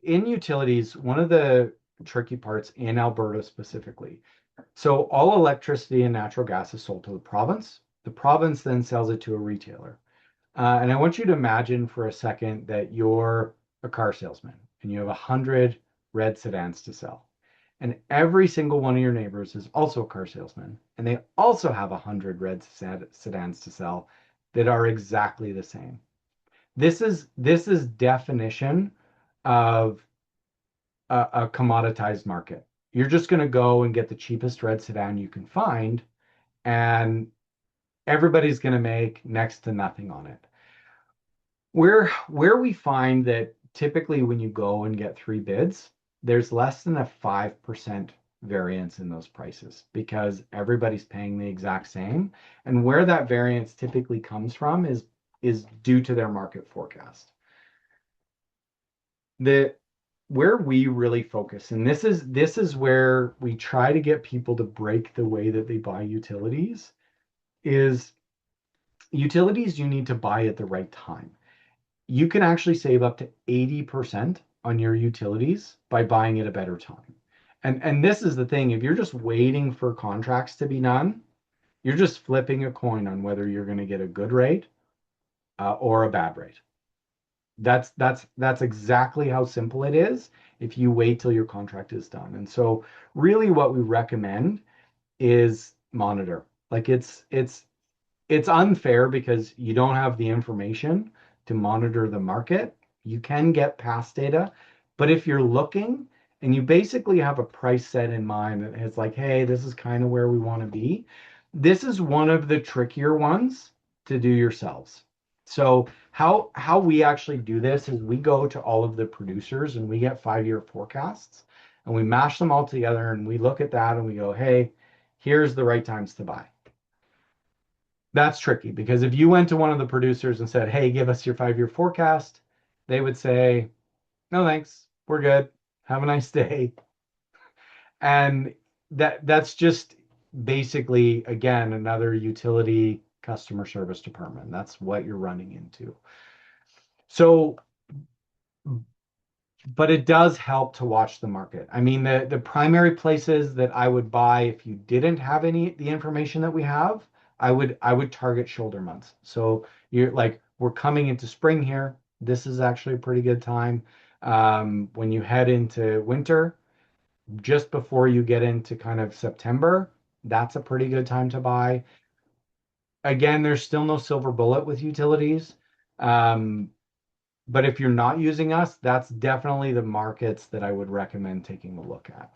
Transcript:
in utilities, one of the tricky parts in Alberta specifically. So all electricity and natural gas is sold to the province. The province then sells it to a retailer. And I want you to imagine for a second that you're a car salesman and you have 100 red sedans to sell. And every single one of your neighbors is also a car salesman, and they also have 100 red sedans to sell that are exactly the same. This is definition of a commoditized market. You're just going to go and get the cheapest red sedan you can find, and everybody's going to make next to nothing on it. Where we find that typically when you go and get three bids, there's less than a 5% variance in those prices because everybody's paying the exact same. And where that variance typically comes from is due to their market forecast. The where we really focus, and this is where we try to get people to break the way that they buy utilities, is utilities you need to buy at the right time. You can actually save up to 80% on your utilities by buying at a better time. And this is the thing, if you're just waiting for contracts to be done, you're just flipping a coin on whether you're going to get a good rate or a bad rate. That's exactly how simple it is if you wait till your contract is done. And so really what we recommend is monitor. Like it's unfair because you don't have the information to monitor the market. You can get past data, but if you're looking and you basically have a price set in mind that is like, hey, this is kind of where we want to be, this is one of the trickier ones to do yourselves. So how we actually do this is we go to all of the producers and we get 5-year forecasts and we mash them all together and we look at that and we go, hey, here's the right times to buy. That's tricky because if you went to one of the producers and said, hey, give us your 5-year forecast, they would say, no, thanks. We're good. Have a nice day. And that's just basically, again, another utility customer service department. That's what you're running into. So, but it does help to watch the market. I mean, the primary places that I would buy if you didn't have any the information that we have, I would target shoulder months. So you're like, we're coming into spring here. This is actually a pretty good time. When you head into winter, just before you get into kind of September, that's a pretty good time to buy. Again, there's still no silver bullet with utilities. Um, but if you're not using us, that's definitely the markets that I would recommend taking a look at.